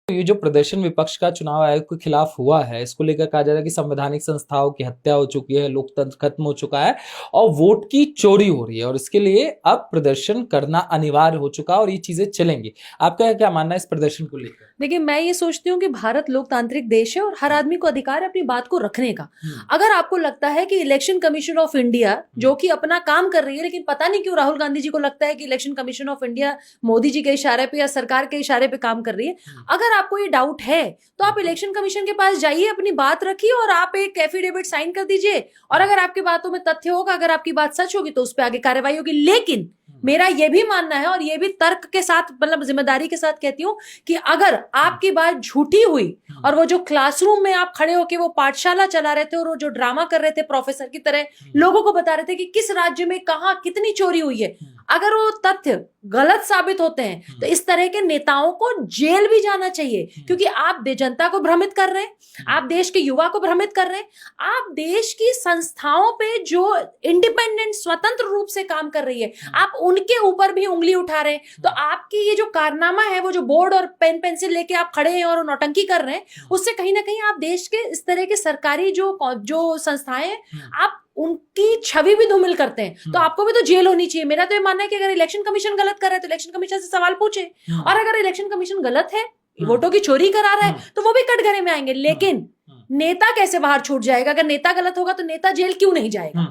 ये जो प्रदर्शन विपक्ष का चुनाव आयोग के खिलाफ हुआ है, इसको लेकर कहा जा रहा है कि संवैधानिक संस्थाओं की हत्या हो चुकी है, लोकतंत्र खत्म हो चुका है और वोट की चोरी हो रही है और इसके लिए अब प्रदर्शन करना अनिवार्य हो चुका है और ये चीजें चलेंगी। आपका क्या मानना है इस प्रदर्शन को लेकर? देखिए, मैं ये सोचती हूँ कि भारत लोकतांत्रिक देश है और हर आदमी को अधिकार है अपनी बात को रखने का। अगर आपको लगता है कि इलेक्शन कमीशन ऑफ इंडिया जो कि अपना काम कर रही है, लेकिन पता नहीं क्यों राहुल गांधी जी को लगता है कि election commission of India Modi ji के इशारे पे या सरकार के इशारे पे काम कर रही है, अगर आपको ये डाउट है तो आप इलेक्शन कमीशन के पास जाइए, अपनी बात रखिए और आप एक एफिडेविट साइन कर दीजिए। और अगर आपकी बातों में तथ्य होगा, अगर आपकी बात सच होगी तो उस पर आगे कार्रवाई होगी। लेकिन मेरा ये भी मानना है और ये भी तर्क के साथ, मतलब जिम्मेदारी के साथ कहती हूँ कि अगर आपकी बात झूठी हुई और वो जो क्लासरूम में आप खड़े होके वो पाठशाला चला रहे थे और वो जो ड्रामा कर रहे थे प्रोफेसर की तरह, लोगों को बता रहे थे कि किस राज्य में कहां कितनी चोरी हुई है, अगर वो तथ्य गलत साबित होते हैं तो इस तरह के नेताओं को जेल भी जाना चाहिए। क्योंकि आप जनता को भ्रमित कर रहे हैं, आप देश के युवा को भ्रमित कर रहे हैं, आप देश की संस्थाओं पे जो इंडिपेंडेंट स्वतंत्र रूप से काम कर रही है आप उनके ऊपर भी उंगली उठा रहे हैं। तो आपकी ये जो कारनामा है, वो जो बोर्ड और पेन पेंसिल लेके आप खड़े हैं और नौटंकी कर रहे हैं, उससे कहीं ना कहीं आप देश के इस तरह के सरकारी जो संस्थाएं हैं, आप उनकी छवि भी धूमिल करते हैं। तो आपको भी तो जेल होनी चाहिए। मेरा तो ये मानना है कि अगर इलेक्शन कमीशन गलत कर रहा है तो इलेक्शन कमीशन से सवाल पूछे, और अगर इलेक्शन कमीशन गलत है, वोटों की चोरी करा रहा है, तो वो भी कटघरे में आएंगे। लेकिन नेता कैसे बाहर छूट जाएगा? अगर नेता गलत होगा तो नेता जेल क्यों नहीं जाएगा?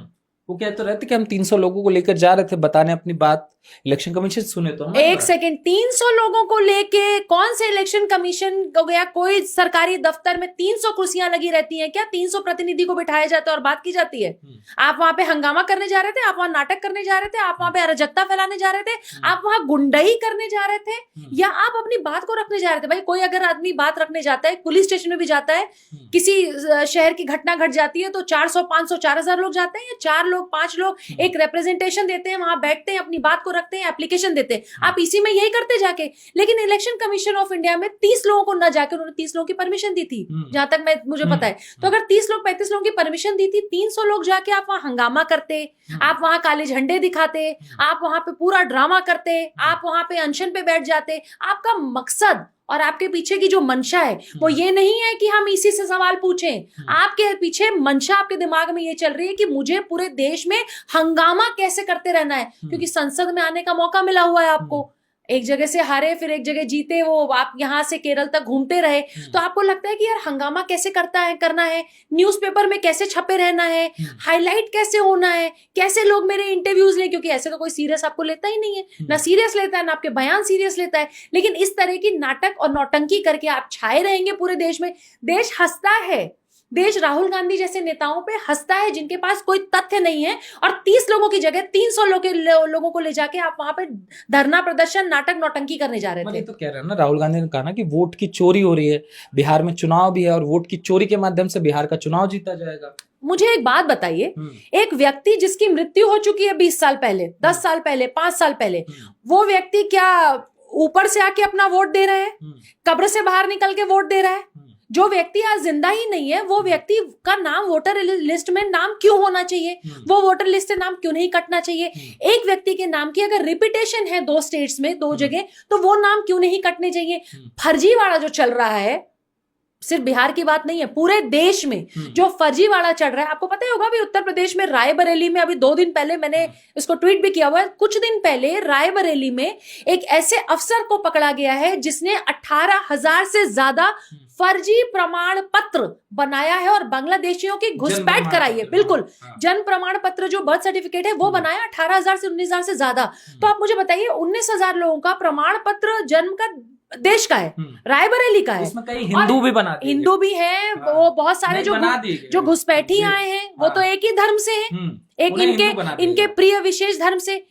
वो कहते रहते कि हम 300 लोगों को लेकर जा रहे थे बताने अपनी बात, इलेक्शन कमीशन सुने तो एक सेकंड, 300 लोगों को लेके कौन से इलेक्शन कमीशन हो गया? कोई सरकारी दफ्तर में 300 कुर्सियां लगी रहती हैं क्या? 300 प्रतिनिधि को बिठाया जाता है और बात की जाती है? आप वहां पे हंगामा करने जा रहे थे, आप वहां नाटक करने जा रहे थे, आप वहां पे अराजकता फैलाने जा रहे थे, आप वहां गुंडई करने जा रहे थे, या आप अपनी बात को रखने जा रहे थे? भाई, कोई अगर आदमी बात रखने जाता है, पुलिस स्टेशन में भी जाता है, किसी शहर की घटना घट जाती है तो 400 500 4000 लोग जाते हैं, या 4 लोग 5 लोग एक रिप्रेजेंटेशन देते हैं, वहां बैठते हैं, अपनी बात को रखते हैं, एप्लीकेशन देते हैं। आप इसी में यही करते जाके। लेकिन इलेक्शन कमीशन ऑफ इंडिया में 30 लोगों को ना जाके उन्होंने 30 लोगों की परमिशन दी थी, जहां तक मुझे पता है। तो अगर 30 लोग 35 लोगों की परमिशन दी थी, 300 लोग जाके आप वहां हंगामा करते, आप वहां काले झंडे दिखाते, आप वहां पे पूरा ड्रामा करते, आप वहां पे अनशन पे बैठ जाते। आपका मकसद और आपके पीछे की जो मंशा है वो ये नहीं है कि हम इसी से सवाल पूछें। आपके पीछे मंशा, आपके दिमाग में ये चल रही है कि मुझे पूरे देश में हंगामा कैसे करते रहना है, क्योंकि संसद में आने का मौका मिला हुआ है आपको। एक जगह से हारे, फिर एक जगह जीते, वो आप यहां से केरल तक घूमते रहे, तो आपको लगता है कि यार हंगामा कैसे करना है, न्यूज़पेपर में कैसे छपे रहना है, हाईलाइट कैसे होना है, कैसे लोग मेरे इंटरव्यूज लें, क्योंकि ऐसे तो कोई सीरियस आपको लेता ही नहीं है, ना सीरियस लेता है ना आपके बयान सीरियस लेता है। लेकिन इस तरह की नाटक और नौटंकी करके आप छाए रहेंगे पूरे देश में। देश हंसता है, देश राहुल गांधी जैसे नेताओं पे हंसता है जिनके पास कोई तथ्य नहीं है, और 30 लोगों की जगह 300 लोगों को ले जाके आप वहां पे धरना प्रदर्शन, नाटक नौटंकी करने जा रहे थे। तो कह रहे हैं ना, राहुल गांधी ने कहा ना कि वोट की चोरी हो रही है, बिहार में चुनाव भी है और वोट की चोरी के माध्यम से बिहार का चुनाव जीता जाएगा। मुझे एक बात बताइए, एक व्यक्ति जिसकी मृत्यु हो चुकी है 20 साल पहले, 10 साल पहले, 5 साल पहले, वो व्यक्ति क्या ऊपर से आके अपना वोट दे रहा है? कब्र से बाहर निकल के वोट दे रहा है? जो व्यक्ति आज जिंदा ही नहीं है, वो व्यक्ति का नाम वोटर लिस्ट में नाम क्यों होना चाहिए? वो वोटर लिस्ट से नाम क्यों नहीं कटना चाहिए? एक व्यक्ति के नाम की अगर रिपीटेशन है 2 स्टेट्स में, 2 जगह, तो वो नाम क्यों नहीं कटने चाहिए? फर्जीवाड़ा जो चल रहा है, सिर्फ बिहार की बात नहीं है, पूरे देश में जो फर्जीवाड़ा चल रहा है, आपको पता ही होगा भी उत्तर प्रदेश में रायबरेली में, अभी 2 दिन पहले मैंने इसको ट्वीट भी किया हुआ है, कुछ दिन पहले रायबरेली में एक ऐसे अफसर को पकड़ा गया है जिसने 18,000 से ज्यादा फर्जी प्रमाण पत्र बनाया है और बांग्लादेशियों की घुसपैठ कराई है। बिल्कुल, जन्म प्रमाण पत्र जो बर्थ सर्टिफिकेट है वो बनाया 18,000 से 19,000 से ज्यादा। तो आप मुझे बताइए, 19,000 लोगों का प्रमाण पत्र जन्म का देश का है, रायबरेली का है, इसमें कई हिंदू भी बना दिए, हिंदू भी हैं, वो बहुत सारे जो घुसपैठी आए हैं वो तो एक ही धर्म से हैं, एक इनके प्रिय विशेष धर्म से।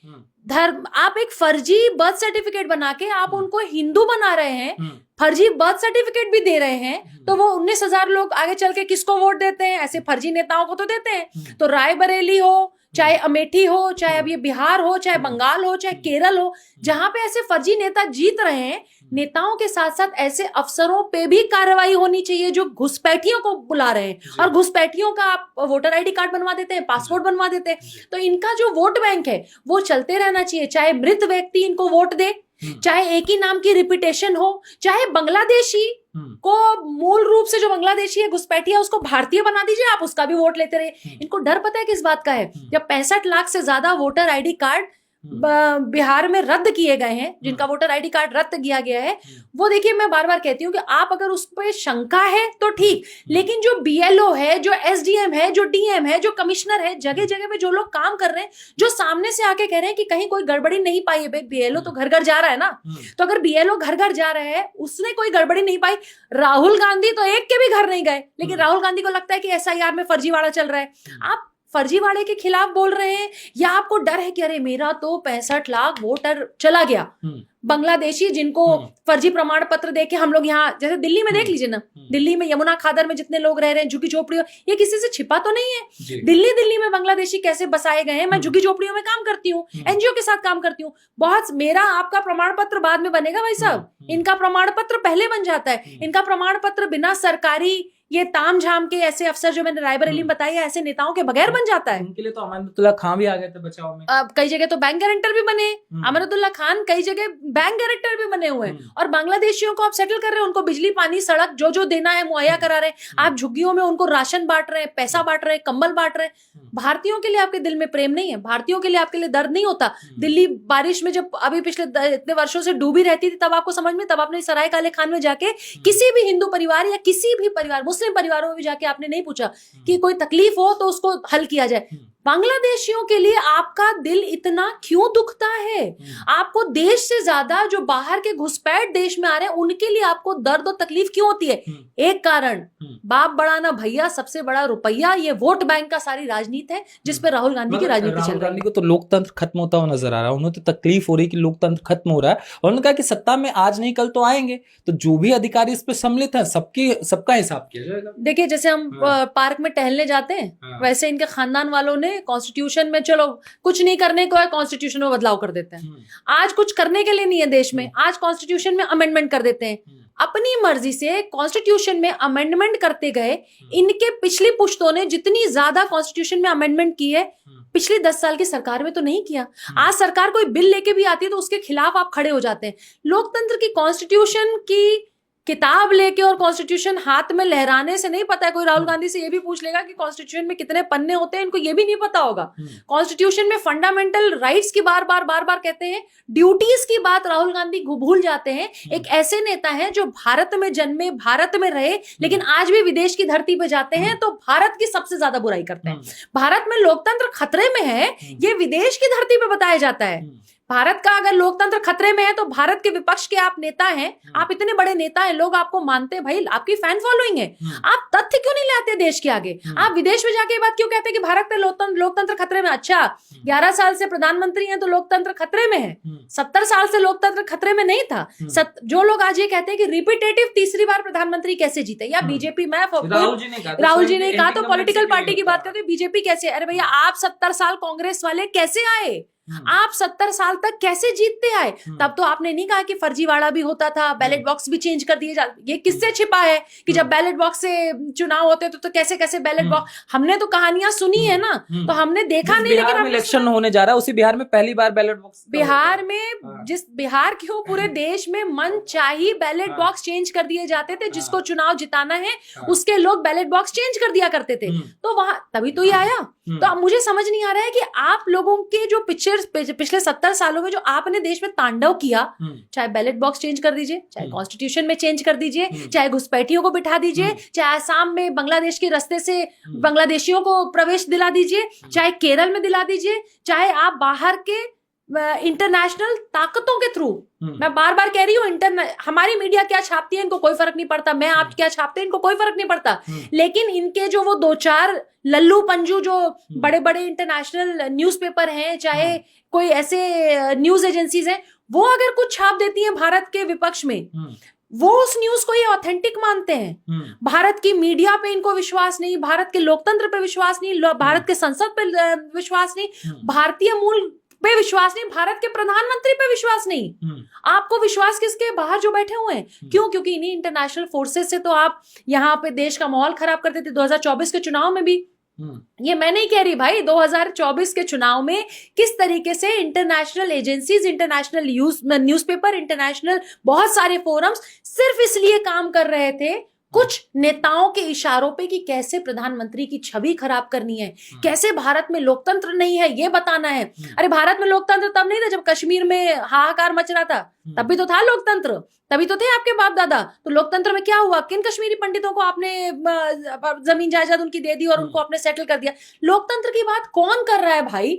धर्म, आप एक फर्जी बर्थ सर्टिफिकेट बना के आप उनको हिंदू बना रहे हैं, फर्जी बर्थ सर्टिफिकेट भी दे रहे हैं, तो वो 19,000 लोग आगे चल के किसको वोट देते हैं? ऐसे फर्जी नेताओं को तो देते हैं। तो रायबरेली हो, चाहे अमेठी हो, चाहे अब ये बिहार हो, चाहे बंगाल हो, चाहे केरल हो, जहां पे ऐसे फर्जी नेता जीत रहे हैं, नेताओं के साथ साथ ऐसे अफसरों पे भी कार्रवाई होनी चाहिए जो घुसपैठियों को बुला रहे हैं। और घुसपैठियों का आप वोटर आईडी कार्ड बनवा देते हैं, पासपोर्ट बनवा देते हैं। तो इनका जो वोट बैंक है वो चलते रहना चाहिए, चाहे मृत व्यक्ति इनको वोट दे, चाहे एक ही नाम की रिपीटेशन हो, चाहे बांग्लादेशी को मूल रूप से जो बांग्लादेशी है घुसपैठिया उसको भारतीय बना दीजिए, आप उसका भी वोट लेते रहे। इनको डर पता है किस बात का है? जब 65 लाख से ज्यादा वोटर आईडी कार्ड बिहार में रद्द किए गए हैं, जिनका वोटर आईडी कार्ड रद्द किया गया है, वो देखिए मैं बार बार कहती हूँ कि आप अगर उस पर शंका है तो ठीक, लेकिन जो बीएलओ है, जो एसडीएम है, जो डीएम है, जो कमिश्नर है, जगह जगह पे जो लोग काम कर रहे हैं, जो सामने से आके कह रहे हैं कि कहीं कोई गड़बड़ी नहीं पाई है, बीएलओ तो घर घर जा रहा है ना, तो अगर बीएलओ घर घर जा रहा है, उसने कोई गड़बड़ी नहीं पाई। राहुल गांधी तो एक के भी घर नहीं गए, लेकिन राहुल गांधी को लगता है कि एसआईआर में फर्जीवाड़ा चल रहा है। आप फर्जीवाड़े के खिलाफ बोल रहे हैं या आपको डर है कि अरे मेरा तो 65 लाख वोटर चला गया? बांग्लादेशी जिनको फर्जी प्रमाण पत्र देके हम लोग यहाँ, जैसे दिल्ली में देख लीजिए ना, दिल्ली में यमुना खादर में जितने लोग रह रहे हैं झुग्गी झोपड़ियों, ये किसी से छिपा तो नहीं है। दिल्ली में बांग्लादेशी कैसे बसाए गए हैं। मैं झुग्गी झोपड़ियों में काम करती हूँ, एनजीओ के साथ काम करती हूँ। बहुत मेरा आपका प्रमाण पत्र बाद में बनेगा भाई साहब, इनका प्रमाण पत्र पहले बन जाता है। इनका प्रमाण पत्र बिना सरकारी ये ताम झाम के ऐसे अफसर जो मैंने रायबरेली में बताया, ऐसे नेताओं के बगैर बन जाता है। उनके लिए तो अमानतुल्लाह खान भी आ गए थे बचाव में। कई जगह तो बैंक गारंटर भी बने, अमानतुल्लाह खान कई जगह बैंक गारंटर भी बने हुए हैं। और बांग्लादेशियों को आप सेटल कर रहे हैं, उनको बिजली पानी सड़क जो देना है मुहैया करा रहे हैं। आप झुग्गियों में उनको राशन बांट रहे हैं, पैसा बांट रहे हैं, कंबल बांट रहे हैं। भारतीयों के लिए आपके दिल में प्रेम नहीं है, भारतीयों के लिए आपके लिए दर्द नहीं होता। दिल्ली बारिश में जब अभी पिछले इतने वर्षों से डूबी रहती थी, तब आपको समझ में, तब आपने सराय काले खान में जाके किसी भी हिंदू परिवार या किसी भी परिवार, मुस्लिम परिवारों में भी जाके आपने नहीं पूछा कि कोई तकलीफ हो तो उसको हल किया जाए। बांग्लादेशियों के लिए आपका दिल इतना क्यों दुखता है? आपको देश से ज्यादा जो बाहर के घुसपैठ देश में आ रहे हैं उनके लिए आपको दर्द और तकलीफ क्यों होती है? एक कारण, बाप बड़ा ना भैया, सबसे बड़ा रुपया, ये वोट बैंक का सारी राजनीति है जिस पे राहुल गांधी की राजनीति चल रही है। राहुल गांधी को तो लोकतंत्र खत्म होता हुआ नजर आ रहा है, उन्हें तो तकलीफ हो रही है कि लोकतंत्र खत्म हो रहा है। और उन्होंने कहा कि सत्ता में आज नहीं कल तो आएंगे, तो जो भी अधिकारी इस पे सम्मिलित है सबका हिसाब किया जाएगा। देखिए जैसे हम पार्क में टहलने जाते हैं, वैसे इनके खानदान वालों ने कॉन्स्टिट्यूशन में, चलो कुछ नहीं करने को है, कॉन्स्टिट्यूशन में बदलाव कर देते हैं। आज कुछ करने के लिए नहीं है देश में, आज कॉन्स्टिट्यूशन में अमेंडमेंट कर देते हैं। अपनी मर्जी से कॉन्स्टिट्यूशन में अमेंडमेंट करते गए। इनके पिछली पुश्तों ने जितनी ज्यादा कॉन्स्टिट्यूशन में अमेंडमेंट की है, पिछली 10 साल की सरकार में तो नहीं किया। आज सरकार कोई बिल लेके भी आती है तो उसके खिलाफ आप खड़े हो जाते हैं। लोकतंत्र की, कॉन्स्टिट्यूशन की किताब लेके और कॉन्स्टिट्यूशन हाथ में लहराने से नहीं पता है। कोई राहुल गांधी से ये भी पूछ लेगा कि कॉन्स्टिट्यूशन में कितने पन्ने होते हैं, इनको ये भी नहीं पता होगा। कॉन्स्टिट्यूशन में फंडामेंटल राइट्स की बार बार कहते हैं, ड्यूटीज की बात राहुल गांधी भूल जाते हैं। एक ऐसे नेता हैं जो भारत में जन्मे, भारत में रहे, लेकिन आज भी विदेश की धरती पे जाते हैं तो भारत की सबसे ज्यादा बुराई करते हैं। भारत में लोकतंत्र खतरे में है, ये विदेश की धरती पे बताया जाता है। भारत का अगर लोकतंत्र खतरे में है तो भारत के विपक्ष के आप नेता हैं, आप इतने बड़े नेता हैं, लोग आपको मानते हैं, भाई आपकी फैन फॉलोइंग है, आप तथ्य क्यों नहीं लाते देश के आगे? आप विदेश में जाके ये बात क्यों कहते हैं कि भारत में लोकतंत्र खतरे में? अच्छा, 11 साल से प्रधानमंत्री हैं तो लोकतंत्र खतरे में है, 70 साल से लोकतंत्र खतरे में नहीं था। जो लोग आज ये कहते हैं कि रिपीटेटिव तीसरी बार प्रधानमंत्री कैसे जीते, या बीजेपी, मैं राहुल जी ने कहा तो पॉलिटिकल पार्टी की बात करते, बीजेपी कैसे? अरे भैया आप 70 साल कांग्रेस वाले कैसे आए? आप 70 साल तक कैसे जीतते आए? तब तो आपने नहीं कहा कि फर्जीवाड़ा भी होता था, बैलेट बॉक्स भी चेंज कर दिए जाते। ये किससे छिपा है कि जब बैलेट बॉक्स से चुनाव होते तो कैसे बैलेट बॉक्स? हमने तो कहानियां सुनी है ना, तो हमने देखा नहीं। लेकिन अब इलेक्शन होने जा रहा है, उसी बिहार में पहली बार बैलेट बॉक्स, बिहार में, जिस बिहार क्यों पूरे देश में मन चाहिए बैलेट बॉक्स चेंज कर दिए जाते थे। जिसको चुनाव जिताना है उसके लोग बैलेट बॉक्स चेंज कर दिया करते थे, तो वहां तभी तो ये आया। तो अब मुझे समझ नहीं आ रहा है कि आप लोगों के जो पिछले 70 सालों में जो आपने देश में तांडव किया, चाहे बैलेट बॉक्स चेंज कर दीजिए, चाहे कॉन्स्टिट्यूशन में चेंज कर दीजिए, चाहे घुसपैठियों को बिठा दीजिए, चाहे असम में बांग्लादेश के रास्ते से बांग्लादेशियों को प्रवेश दिला दीजिए, चाहे केरल में दिला दीजिए, चाहे आप बाहर के इंटरनेशनल ताकतों के थ्रू, मैं बार बार कह रही हूँ, हमारी मीडिया क्या छापती है इनको कोई फर्क नहीं पड़ता, मैं आप क्या छापते हैं इनको कोई फर्क नहीं पड़ता, लेकिन इनके जो वो 2-4 लल्लू पंजू जो बड़े बड़े इंटरनेशनल न्यूज़पेपर हैं, चाहे कोई ऐसे न्यूज एजेंसीज हैं, वो अगर कुछ छाप देती हैं भारत के विपक्ष में, वो उस न्यूज को ये ऑथेंटिक मानते हैं। भारत की मीडिया पे इनको विश्वास नहीं, भारत के लोकतंत्र पे विश्वास नहीं, भारत के संसद पे विश्वास नहीं, भारतीय मूल पे विश्वास नहीं, भारत के प्रधानमंत्री पे विश्वास नहीं। आपको विश्वास किसके? बाहर जो बैठे हुए हैं। क्यों? क्योंकि इन्हीं इंटरनेशनल फोर्सेस से तो आप यहाँ पे देश का माहौल खराब करते थे। 2024 के चुनाव में भी ये मैं नहीं कह रही भाई, 2024 के चुनाव में किस तरीके से international agencies, international newspaper, international बहुत सारे फोरम्स सिर्फ इसलिए काम कर रहे थे कुछ नेताओं के इशारों पे कि कैसे प्रधानमंत्री की छवि खराब करनी है, कैसे भारत में लोकतंत्र नहीं है ये बताना है। अरे भारत में लोकतंत्र तब नहीं था जब कश्मीर में हाहाकार मच रहा था, तब भी तो था लोकतंत्र, तभी तो थे आपके बाप दादा। तो लोकतंत्र में क्या हुआ, किन कश्मीरी पंडितों को आपने जमीन जायदाद उनकी दे दी और उनको आपने सेटल कर दिया। लोकतंत्र की बात कौन कर रहा है भाई?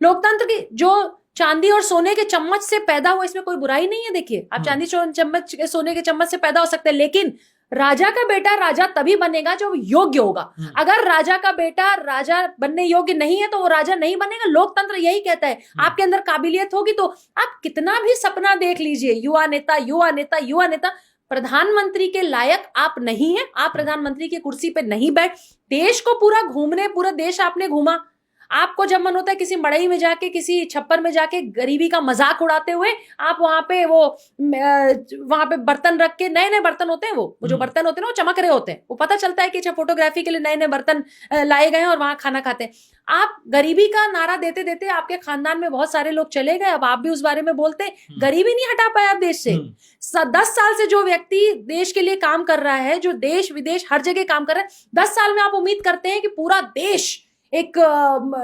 लोकतंत्र की जो चांदी और सोने के चम्मच से पैदा हुआ, इसमें कोई बुराई नहीं है। देखिए आप चांदी चम्मच सोने के चम्मच से पैदा हो सकते हैं, लेकिन राजा का बेटा राजा तभी बनेगा जो योग्य होगा। अगर राजा का बेटा राजा बनने योग्य नहीं है तो वो राजा नहीं बनेगा। लोकतंत्र यही कहता है। आपके अंदर काबिलियत होगी तो आप कितना भी सपना देख लीजिए, युवा नेता युवा नेता युवा नेता, प्रधानमंत्री के लायक आप नहीं है। आप प्रधानमंत्री की कुर्सी पे नहीं बैठ, देश को पूरा देश आपने घूमा। आपको जब मन होता है किसी मड़ई में जाके, किसी छप्पर में जाके गरीबी का मजाक उड़ाते हुए आप वहां पे बर्तन रख के, नए नए बर्तन होते हैं, वो जो बर्तन होते हैं वो चमक रहे होते हैं, वो पता चलता है कि अच्छा फोटोग्राफी के लिए नए नए बर्तन लाए गए हैं और वहां खाना खाते हैं। आप गरीबी का नारा देते देते आपके खानदान में बहुत सारे लोग चले गए, अब आप भी उस बारे में बोलते हैं। गरीबी नहीं हटा पाए आप देश से। 10 साल से जो व्यक्ति देश के लिए काम कर रहा है, जो देश विदेश हर जगह काम कर रहा है, 10 साल में आप उम्मीद करते हैं कि पूरा देश एक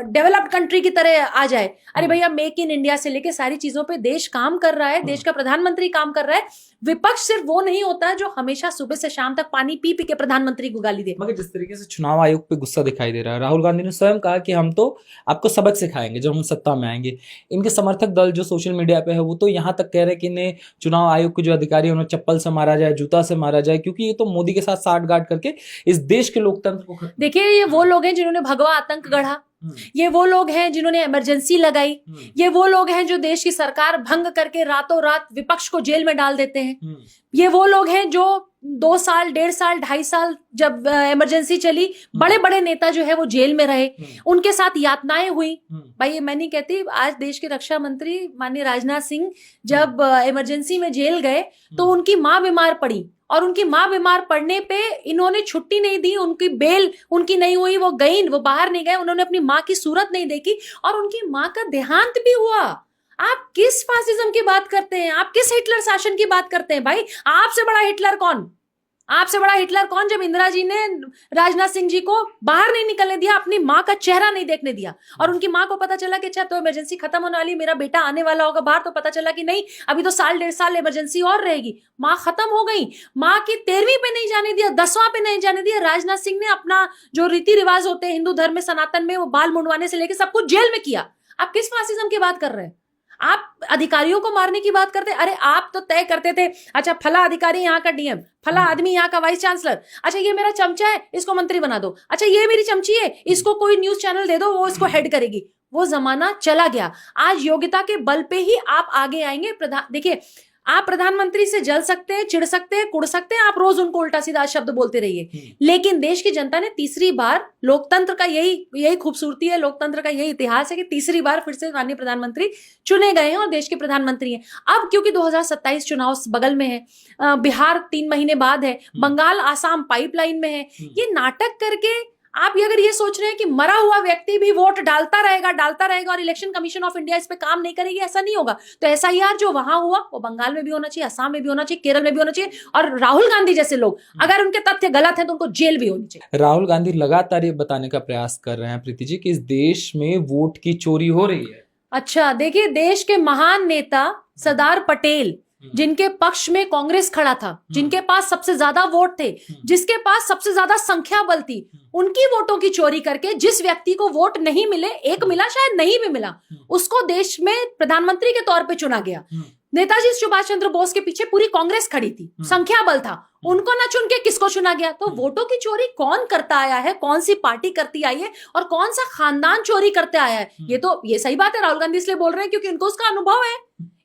डेवलप्ड कंट्री की तरह आ जाए। अरे भैया, मेक इन इंडिया से लेके सारी चीजों पे देश काम कर रहा है, देश का प्रधानमंत्री काम कर रहा है। विपक्ष सिर्फ वो नहीं होता जो हमेशा सुबह से शाम तक पानी पी पी के प्रधानमंत्री को गाली दे। मगर जिस तरीके से चुनाव आयोग पे गुस्सा दिखाई दे रहा है, राहुल गांधी ने स्वयं कहा कि हम तो आपको सबक सिखाएंगे जब हम सत्ता में आएंगे। इनके समर्थक दल जो सोशल मीडिया पे है वो तो यहाँ तक कह रहे हैं कि इन्हें चुनाव आयोग के जो अधिकारी है उन्हें चप्पल से मारा जाए, जूता से मारा जाए, क्योंकि ये तो मोदी के साथ साठगांठ करके इस देश के लोकतंत्र को। देखिए, ये वो लोग हैं जिन्होंने भगवा आतंक गढ़ा, ये वो लोग हैं जिन्होंने इमरजेंसी लगाई, ये वो लोग हैं जो देश की सरकार भंग करके रातों रात विपक्ष को जेल में डाल देते हैं। ये वो लोग हैं जो 2 साल 1.5 साल 2.5 साल जब इमरजेंसी चली, बड़े बड़े नेता जो है वो जेल में रहे, उनके साथ यातनाएं हुई। भाई ये मैं नहीं कहती, आज देश के रक्षा मंत्री माननीय राजनाथ सिंह जब इमरजेंसी में जेल गए तो उनकी माँ बीमार पड़ी, और उनकी माँ बीमार पड़ने पे इन्होंने छुट्टी नहीं दी, उनकी बेल उनकी नहीं हुई, वो गई, वो बाहर नहीं गए, उन्होंने अपनी माँ की सूरत नहीं देखी और उनकी माँ का देहांत भी हुआ। आप किस फासिज्म की बात करते हैं? आप किस हिटलर शासन की बात करते हैं? भाई आपसे बड़ा हिटलर कौन? आपसे बड़ा हिटलर कौन? जब इंदिरा जी ने राजनाथ सिंह जी को बाहर नहीं निकलने दिया, अपनी माँ का चेहरा नहीं देखने दिया, और उनकी माँ को पता चला कि अच्छा तो इमरजेंसी खत्म होने वाली, मेरा बेटा आने वाला होगा बाहर, तो पता चला कि नहीं अभी तो 1.5 साल इमरजेंसी और रहेगी। माँ खत्म हो गई, माँ की 13वीं पे नहीं जाने दिया, 10वां पे नहीं जाने दिया। राजनाथ सिंह ने अपना जो रीति रिवाज होते हैं हिंदू धर्म में, सनातन में, वो बाल मुंडवाने से लेकर सब कुछ जेल में किया। आप किस फासिज्म की बात कर रहे हैं? आप अधिकारियों को मारने की बात करते हैं। अरे आप तो तय करते थे, अच्छा फला अधिकारी यहाँ का डीएम, फला आदमी यहाँ का वाइस चांसलर, अच्छा ये मेरा चमचा है इसको मंत्री बना दो, अच्छा ये मेरी चमची है इसको कोई न्यूज चैनल दे दो, वो इसको हेड करेगी। वो जमाना चला गया। आज योग्यता के बल पे ही आप आगे आएंगे। देखिए, आप प्रधानमंत्री से जल सकते हैं, चिढ़ सकते हैं, कुड़ सकते हैं, आप रोज उनको उल्टा सीधा शब्द बोलते रहिए, लेकिन देश की जनता ने तीसरी बार, लोकतंत्र का यही खूबसूरती है, लोकतंत्र का यही इतिहास है कि तीसरी बार फिर से माननीय प्रधानमंत्री चुने गए हैं और देश के प्रधानमंत्री हैं। अब क्योंकि 2027 चुनाव बगल में है, बिहार 3 महीने बाद है, बंगाल आसाम पाइपलाइन में है, ये नाटक करके आप अगर ये सोच रहे हैं कि मरा हुआ व्यक्ति भी वोट डालता रहेगा और इलेक्शन कमीशन ऑफ इंडिया इस पे काम नहीं करेगी, ऐसा नहीं होगा। तो एसआईआर जो वहां हुआ वो बंगाल में भी होना चाहिए, असम में भी होना चाहिए, केरल में भी होना चाहिए, और राहुल गांधी जैसे लोग अगर उनके तथ्य गलत हैं तो उनको जेल भी होनी चाहिए। राहुल गांधी लगातार ये बताने का प्रयास कर रहे हैं प्रीति जी कि इस देश में वोट की चोरी हो रही है। अच्छा देखिए, देश के महान नेता सरदार पटेल, जिनके पक्ष में कांग्रेस खड़ा था, जिनके पास सबसे ज्यादा वोट थे, जिसके पास सबसे ज्यादा संख्या बल थी, उनकी वोटों की चोरी करके जिस व्यक्ति को वोट नहीं मिले, एक मिला शायद नहीं भी मिला, उसको देश में प्रधानमंत्री के तौर पे चुना गया। नेताजी सुभाष चंद्र बोस के पीछे पूरी कांग्रेस खड़ी थी, संख्या बल था, उनको ना चुन के किसको चुना गया? तो वोटों की चोरी कौन करता आया है, कौन सी पार्टी करती आई है और कौन सा खानदान चोरी करते आया है? ये सही बात है, राहुल गांधी इसलिए बोल रहे हैं क्योंकि उनको उसका अनुभव है,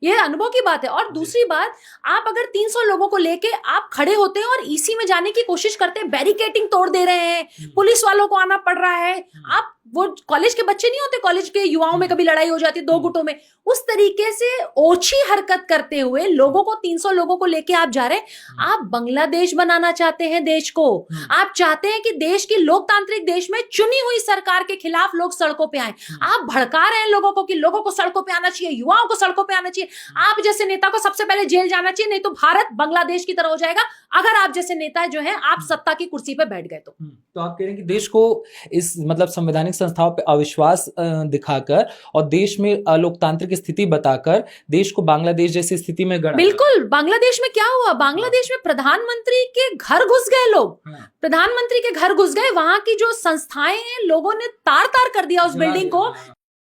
ये अनुभव की बात है। और दूसरी बात, आप अगर 300 लोगों को लेके आप खड़े होते हैं और ईसी में जाने की कोशिश करते हैं, बैरिकेडिंग तोड़ दे रहे हैं, पुलिस वालों को आना पड़ रहा है, आप वो कॉलेज के बच्चे नहीं होते, कॉलेज के युवाओं में कभी लड़ाई हो जाती है 2 गुटों में, उस तरीके से ओछी हरकत करते हुए लोगों को 300 लोगों को लेके आप जा रहे हैं। आप बांग्लादेश बनाना चाहते हैं देश को। आप चाहते हैं कि देश की लोकतांत्रिक देश में चुनी हुई सरकार के खिलाफ लोग सड़कों पे आए। आप भड़का रहे हैं लोगों को कि लोगों को सड़कों पे आना चाहिए, युवाओं को सड़कों पे आना चाहिए। आप जैसे नेता को सबसे पहले जेल जाना चाहिए, नहीं तो भारत बांग्लादेश की तरह हो जाएगा अगर आप जैसे नेता जो है आप सत्ता की कुर्सी पे बैठ गए तो आप कह रहे हैं कि देश को इस मतलब संवैधानिक संस्थाओं पे अविश्वास दिखाकर और देश में लोकतांत्रिक स्थिति बताकर देश को बांग्लादेश जैसी स्थिति में गढ़ा। बिल्कुल। बांग्लादेश में क्या हुआ? बांग्लादेश में प्रधानमंत्री के घर घुस गए लोग, प्रधानमंत्री के घर घुस गए, वहां की जो संस्थाएं हैं लोगों ने तार तार कर दिया उस बिल्डिंग को,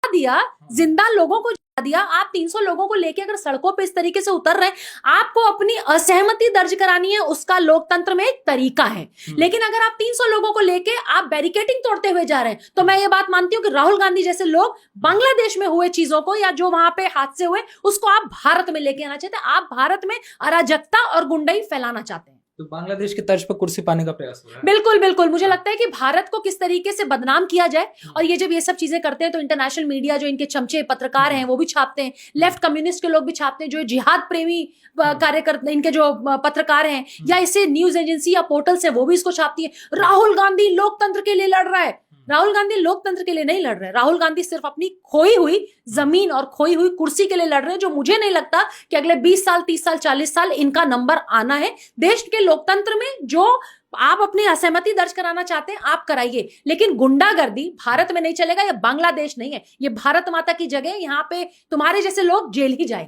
दिया जिंदा लोगों को दिया। आप 300 लोगों को लेके अगर सड़कों पे इस तरीके से उतर रहे हैं, आपको अपनी असहमति दर्ज करानी है, उसका लोकतंत्र में एक तरीका है। लेकिन अगर आप 300 लोगों को लेके आप बैरिकेडिंग तोड़ते हुए जा रहे हैं, तो मैं ये बात मानती हूं कि राहुल गांधी जैसे लोग बांग्लादेश में हुए चीजों को या जो वहां पे हादसे हुए उसको आप भारत में लेके आना चाहते हैं। आप भारत में अराजकता और गुंडाई फैलाना चाहते हैं। तो बांग्लादेश की तर्ज पर कुर्सी पाने का प्रयास हो रहा है। बिल्कुल बिल्कुल। मुझे लगता है कि भारत को किस तरीके से बदनाम किया जाए, और ये जब ये सब चीजें करते हैं तो इंटरनेशनल मीडिया जो इनके चमचे पत्रकार हैं वो भी छापते हैं, लेफ्ट कम्युनिस्ट के लोग भी छापते हैं, जो जिहाद प्रेमी कार्यकर्ता इनके जो पत्रकार हैं या इसे न्यूज एजेंसी या पोर्टल से वो भी इसको छापती है। राहुल गांधी लोकतंत्र के लिए लड़ रहा है। राहुल गांधी लोकतंत्र के लिए नहीं लड़ रहे। राहुल गांधी सिर्फ अपनी खोई हुई जमीन और खोई हुई कुर्सी के लिए लड़ रहे हैं, जो मुझे नहीं लगता कि अगले 20 साल 30 साल 40 साल इनका नंबर आना है। देश के लोकतंत्र में जो आप अपनी असहमति दर्ज कराना चाहते हैं आप कराइए, लेकिन गुंडागर्दी भारत में नहीं चलेगा। ये बांग्लादेश नहीं है, ये भारत माता की जगह है। यहाँ पे तुम्हारे जैसे लोग जेल ही जाएंगे।